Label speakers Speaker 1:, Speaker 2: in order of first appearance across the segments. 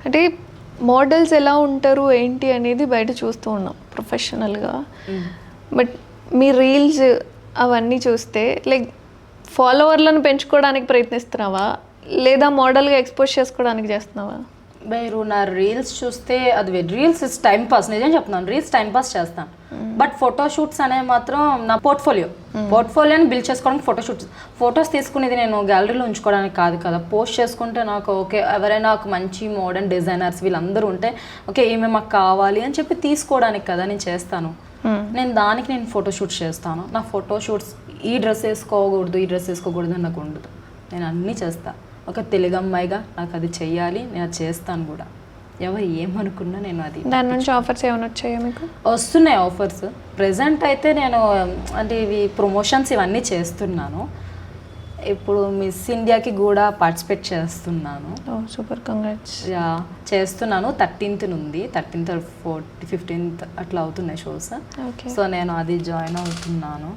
Speaker 1: అంటే మోడల్స్ ఎలా ఉంటారు ఏంటి అనేది బయట చూస్తూ ఉన్నాం ప్రొఫెషనల్గా. బట్ మీ రీల్స్ అవన్నీ చూస్తే లైక్ ఫాలోవర్లను పెంచుకోవడానికి ప్రయత్నిస్తున్నావా లేదా మోడల్గా ఎక్స్పోజ్ చేసుకోవడానికి చేస్తున్నావా?
Speaker 2: మీరు నా రీల్స్ చూస్తే అది రీల్స్ ఇస్ టైం పాస్, నిజం చెప్తున్నాను, రీల్స్ టైం పాస్ చేస్తాను. బట్ ఫోటోషూట్స్ అనేవి మాత్రం నా పోర్ట్ఫోలియోని బిల్డ్ చేసుకోవడానికి ఫొటోస్ తీసుకునేది నేను గ్యాలరీలో ఉంచుకోవడానికి కాదు కదా. పోస్ట్ చేసుకుంటే నాకు ఓకే, ఎవరైనా ఒక మంచి మోడర్న్ డిజైనర్స్ వీళ్ళందరూ ఉంటే ఓకే ఈమె మాకు కావాలి అని చెప్పి తీసుకోవడానికి కదా నేను చేస్తాను. నేను ఫోటోషూట్స్ చేస్తాను. నా ఫోటోషూట్స్ ఈ డ్రెస్ వేసుకోకూడదు అని నాకు ఉండదు. నేను అన్నీ చేస్తాను. ఒక తెలుగు అమ్మాయిగా నాకు అది చెయ్యాలి, నేను అది చేస్తాను కూడా. ఎవరు ఏమనుకున్నా నేను అది.
Speaker 1: దాని నుంచి ఆఫర్స్ ఏమైనా వచ్చాయా మీకు?
Speaker 2: వస్తున్నాయి ఆఫర్స్. ప్రెజెంట్ అయితే నేను అంటే ఇవి ప్రమోషన్స్ ఇవన్నీ చేస్తున్నాను. ఇప్పుడు మిస్ ఇండియాకి కూడా పార్టిసిపేట్ చేస్తున్నాను.
Speaker 1: Super, congrats.
Speaker 2: చేస్తున్నాను. 13th నుండి 13th 14th 15th అట్లా అవుతున్నాయి షోస్. సో నేను అది జాయిన్ అవుతున్నాను.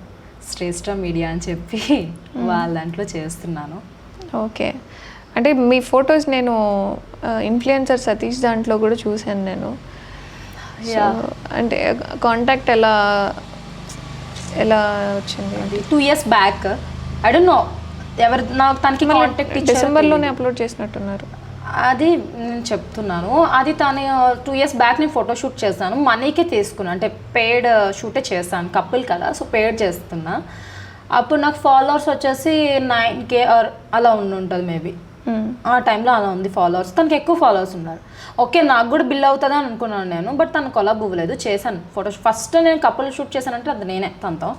Speaker 2: శ్రేష్ఠ మీడియా అని చెప్పి వాళ్ళ దాంట్లో చేస్తున్నాను.
Speaker 1: ఓకే, అంటే మీ ఫొటోస్ నేను ఇన్ఫ్లుయెన్సర్ సతీష్ దాంట్లో కూడా చూశాను నేను. అంటే కాంటాక్ట్ ఎలా వచ్చింది?
Speaker 2: అది 2 years back. I don't know ఎవరు నాకు తనకి కాంటాక్ట్ ఇచ్చారు.
Speaker 1: డిసెంబర్లోనే అప్లోడ్ చేసినట్టున్నారు.
Speaker 2: అది నేను చెప్తున్నాను. అది తను 2 years బ్యాక్ నేను ఫోటోషూట్ చేస్తాను. మనీకే తీసుకున్నాను, అంటే పెయిడ్ షూటే చేస్తాను. కపుల్ కదా, సో పెయిడ్ చేస్తున్నా. అప్పుడు నాకు ఫాలోవర్స్ వచ్చేసి 9K అలా ఉంటుంది మేబీ. ఆ టైంలో అలా ఉంది ఫాలోవర్స్. తనకి ఎక్కువ ఫాలోవర్స్ ఉన్నారు. ఓకే, నాకు కూడా బిల్ అవుతుంది అని అనుకున్నాను నేను. బట్ తను కొలాబ్ ఇవ్వలేదు. చేశాను ఫోటో. ఫస్ట్ నేను కపుల్ షూట్ చేశానంటే అది నేనే తనతో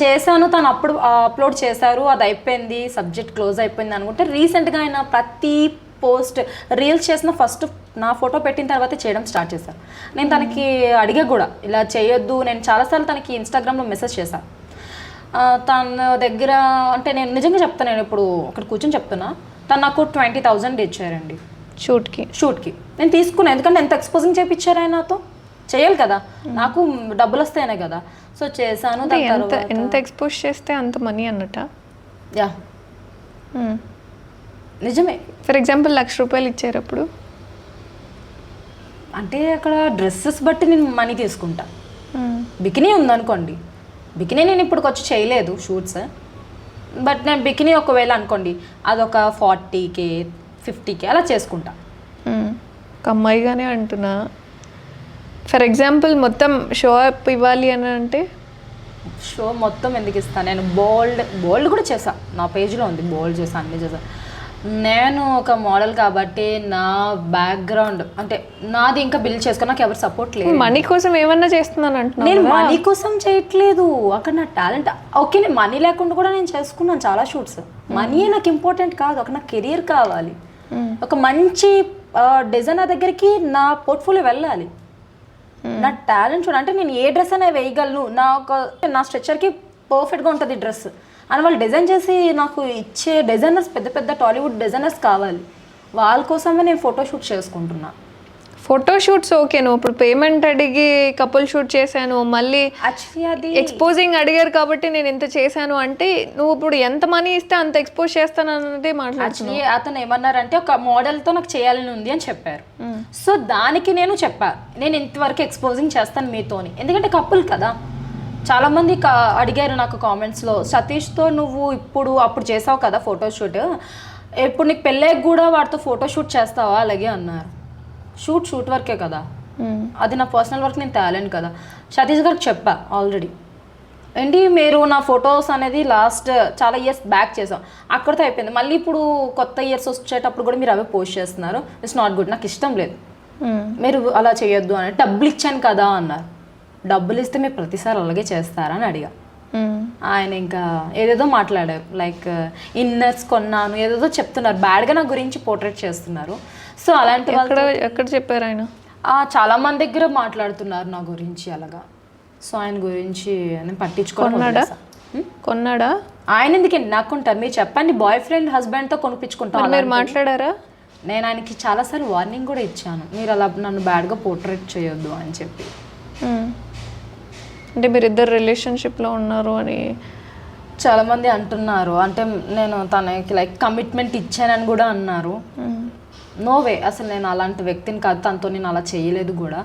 Speaker 2: చేశాను. తను అప్పుడు అప్లోడ్ చేశారు, అది అయిపోయింది, సబ్జెక్ట్ క్లోజ్ అయిపోయింది అనుకుంటే రీసెంట్గా ఆయన ప్రతి పోస్ట్ రీల్స్ చేసిన ఫస్ట్ నా ఫోటో పెట్టిన తర్వాతే చేయడం స్టార్ట్ చేశాను. నేను తనకి అడిగా కూడా ఇలా చేయొద్దు. నేను చాలాసార్లు తనకి ఇన్స్టాగ్రామ్లో మెసేజ్ చేశాను. తన దగ్గర అంటే నేను నిజంగా చెప్తాను, నేను ఇప్పుడు అక్కడ కూర్చొని చెప్తున్నా, తను నాకు 20,000 ఇచ్చారండి షూట్కి. నేను తీసుకున్నాను, ఎందుకంటే ఎంత ఎక్స్పోజింగ్ చేయించారు ఆయన నాతో. చేయాలి కదా, నాకు డబ్బులు వస్తాయనే కదా. సో చేశాను.
Speaker 1: ఎంత ఎక్స్పోజ్ చేస్తే అంత మనీ అన్నట్ట?
Speaker 2: యా, నిజమే.
Speaker 1: ఫర్ ఎగ్జాంపుల్ 1,00,000 రూపాయలు ఇచ్చారు అప్పుడు.
Speaker 2: అంటే అక్కడ డ్రెస్సెస్ బట్టి నేను మనీ తీసుకుంటా. బికినీ ఉందనుకోండి, బికినీ నేను ఇప్పుడు వచ్చి చేయలేదు షూట్స్, బట్ నేను బికినీ ఒకవేళ అనుకోండి అదొక 40K 50K అలా చేసుకుంటా.
Speaker 1: ఒక అమ్మాయిగానే అంటున్నా. ఫర్ ఎగ్జాంపుల్ మొత్తం షో అప్ ఇవ్వాలి అని అంటే
Speaker 2: షో మొత్తం ఎందుకు ఇస్తాను? నేను బోల్డ్ కూడా చేసా, నా పేజ్లో ఉంది. బోల్డ్ చేసాను, అన్నీ చేశాను. నేను ఒక మోడల్ కాబట్టి నా బ్యాక్గ్రౌండ్ అంటే నాది ఇంకా బిల్డ్ చేసుకుని నాకు ఎవరు సపోర్ట్ లేదు.
Speaker 1: మనీ కోసం ఏమన్నా చేస్తున్నాను అంటున్నాను.
Speaker 2: నేను మనీ కోసం చేయట్లేదు, అక్కడ నా టాలెంట్. ఓకే, నేను మనీ లేకుండా కూడా నేను చేసుకున్నాను చాలా షూట్స్. మనీ నాకు ఇంపార్టెంట్ కాదు, అక్కడ నాకు కెరియర్ కావాలి. ఒక మంచి డిజైనర్ దగ్గరికి నా పోర్ట్ఫోలియో వెళ్ళాలి. నా టాలెంట్ చూడ, అంటే నేను ఏ డ్రెస్ అయినా వేయగలను, నా స్ట్రెచ్చర్కి పర్ఫెక్ట్గా ఉంటుంది డ్రెస్ అని వాళ్ళు డిజైన్ చేసి నాకు ఇచ్చే డిజైనర్స్ పెద్ద పెద్ద టాలీవుడ్ డిజైనర్స్ కావాలి. వాళ్ళ కోసమే నేను ఫోటోషూట్ చేసుకుంటున్నా.
Speaker 1: ఫోటోషూట్స్ ఓకే, నువ్వు ఇప్పుడు పేమెంట్ అడిగి కపుల్ షూట్ చేశాను, మళ్ళీ
Speaker 2: యాక్చువల్లీ అది
Speaker 1: ఎక్స్పోజింగ్ అడిగారు కాబట్టి నేను ఇంత చేశాను అంటే నువ్వు ఇప్పుడు ఎంత మనీ ఇస్తే అంత ఎక్స్పోజ్ చేస్తాను అన్నదే మాట్లాడుతున్నాను.
Speaker 2: యాక్చువల్లీ అతను ఏమన్నారంటే ఒక మోడల్తో నాకు చేయాలని ఉంది అని చెప్పారు. సో దానికి నేను చెప్పా, నేను ఇంతవరకు ఎక్స్పోజింగ్ చేస్తాను మీతోని, ఎందుకంటే కపుల్ కదా. చాలామంది అడిగారు నాకు కామెంట్స్లో, సతీష్తో నువ్వు అప్పుడు చేసావు కదా ఫోటోషూట్, ఇప్పుడు నీకు పెళ్ళేకి కూడా వాడితో ఫోటోషూట్ చేస్తావా అలాగే అన్నారు. షూట్ వర్కే కదా, అది నా పర్సనల్ వర్క్, నేను టాలెంట్ కదా. సతీష్ గారికి చెప్పా ఆల్రెడీ, ఏంటి మీరు నా ఫొటోస్ అనేది లాస్ట్ చాలా ఇయర్స్ బ్యాక్ చేసాం, అక్కడితో అయిపోయింది. మళ్ళీ ఇప్పుడు కొత్త ఇయర్స్ వచ్చేటప్పుడు కూడా మీరు అవే పోస్ట్ చేస్తున్నారు, ఇట్స్ నాట్ గుడ్, నాకు ఇష్టం లేదు, మీరు అలా చేయొద్దు అని. డబ్బులు ఇచ్చాను కదా అన్నారు. డబ్బులు ఇస్తే మీరు ప్రతిసారి అలాగే చేస్తారా అని అడిగా. ఆయన ఇంకా ఏదేదో మాట్లాడారు, లైక్ ఇన్నర్స్ కొన్నాను ఏదేదో చెప్తున్నారు, బ్యాడ్గా నా గురించి పోర్ట్రేట్ చేస్తున్నారు. సో అలాంటి
Speaker 1: ఎక్కడ చెప్పారు ఆయన?
Speaker 2: చాలా మంది దగ్గర మాట్లాడుతున్నారు నా గురించి అలాగా. సో ఆయన గురించి నేను
Speaker 1: కొన్నాడా?
Speaker 2: ఆయన ఎందుకండి నాకుంటారు, మీరు చెప్పండి. బాయ్ ఫ్రెండ్ హస్బెండ్తో కొనిపించుకుంటాను.
Speaker 1: మీరు మాట్లాడారా?
Speaker 2: నేను ఆయనకి చాలాసార్లు వార్నింగ్ కూడా ఇచ్చాను, మీరు అలా నన్ను బ్యాడ్గా పోర్ట్రేట్ చేయొద్దు అని చెప్పి.
Speaker 1: అంటే మీరు ఇద్దరు రిలేషన్షిప్లో ఉన్నారు అని
Speaker 2: చాలామంది అంటున్నారు. అంటే నేను తనకి లైక్ కమిట్మెంట్ ఇచ్చానని కూడా అన్నారు. నోవే, అసలు నేను అలాంటి వ్యక్తిని కాదు, తనతో నేను అలా చేయలేదు కూడా.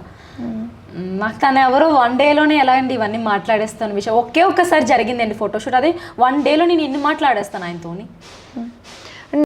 Speaker 2: నాకు తను ఎవరో 1 డేలోనే ఎలా అండి ఇవన్నీ మాట్లాడేస్తాను విషయం. ఒక్కసారి జరిగిందండి ఫోటోషూట్, అది 1 డేలో నేను ఇన్ని మాట్లాడేస్తాను ఆయనతోని.